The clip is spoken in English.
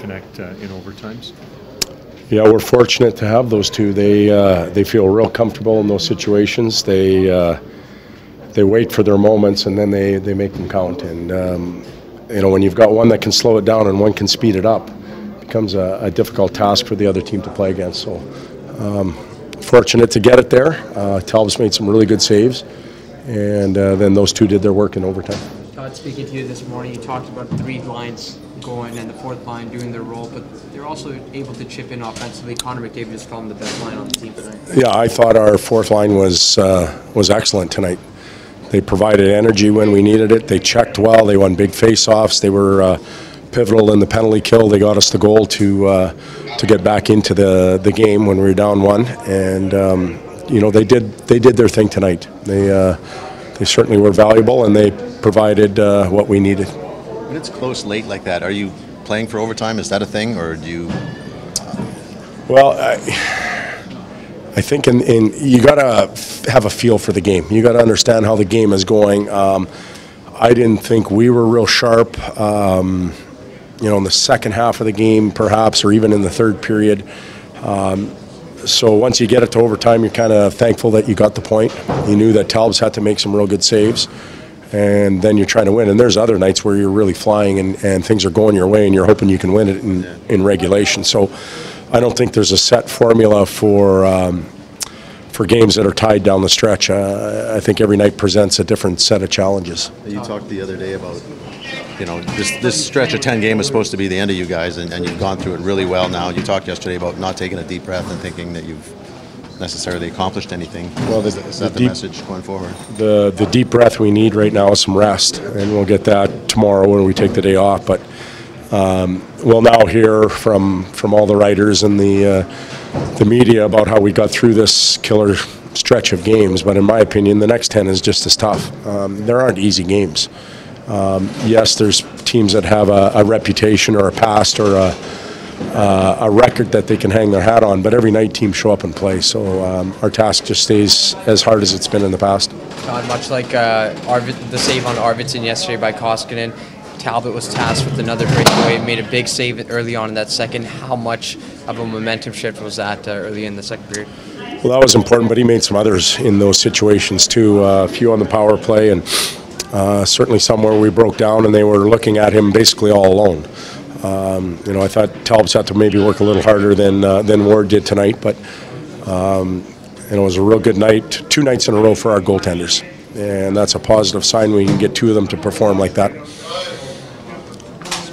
connect in overtimes? Yeah, we're fortunate to have those two. They feel real comfortable in those situations. They wait for their moments and then they make them count. And when you've got one that can slow it down and one can speed it up, it becomes a difficult task for the other team to play against. So fortunate to get it there. Talbot's made some really good saves, and then those two did their work in overtime. Todd, speaking to you this morning, you talked about 3 lines going and the 4th line doing their role, but they're also able to chip in offensively. Connor McDavid just called them the best line on the team tonight. Yeah, I thought our 4th line was excellent tonight. They provided energy when we needed it. They checked well. They won big face-offs. They were pivotal in the penalty kill. They got us the goal to get back into the game when we were down 1. And they did their thing tonight. They certainly were valuable, and they provided what we needed. When it's close late like that, are you playing for overtime? Is that a thing, or do you? Well, I think you got to have a feel for the game. You got to understand how the game is going. I didn't think we were real sharp, in the second half of the game, perhaps, or even in the third period. So once you get it to overtime, you're kind of thankful that you got the point. You knew that Talbot's had to make some real good saves, and then you're trying to win. And there's other nights where you're really flying and things are going your way, and you're hoping you can win it in regulation. So I don't think there's a set formula for games that are tied down the stretch. I think every night presents a different set of challenges. You talked the other day about, this stretch of 10 games is supposed to be the end of you guys, and you've gone through it really well now. You talked yesterday about not taking a deep breath and thinking that you've necessarily accomplished anything. Well, is that the message going forward? The deep breath we need right now is some rest, and we'll get that tomorrow when we take the day off. But we'll now hear from all the writers and the media about how we got through this killer stretch of games. But in my opinion, the next 10 is just as tough. There aren't easy games. Yes, there's teams that have a reputation or a past or a record that they can hang their hat on, but every night teams show up and play. So our task just stays as hard as it's been in the past. Todd, much like the save on Arvidsson yesterday by Koskinen, Talbot was tasked with another breakaway, made a big save early on in that second. How much of a momentum shift was that early in the second period? Well, that was important, but he made some others in those situations too. A few on the power play, and certainly some where we broke down and they were looking at him basically all alone. I thought Talbot's had to maybe work a little harder than Ward did tonight, but it was a real good night, 2 nights in a row for our goaltenders, and that's a positive sign when you can get 2 of them to perform like that.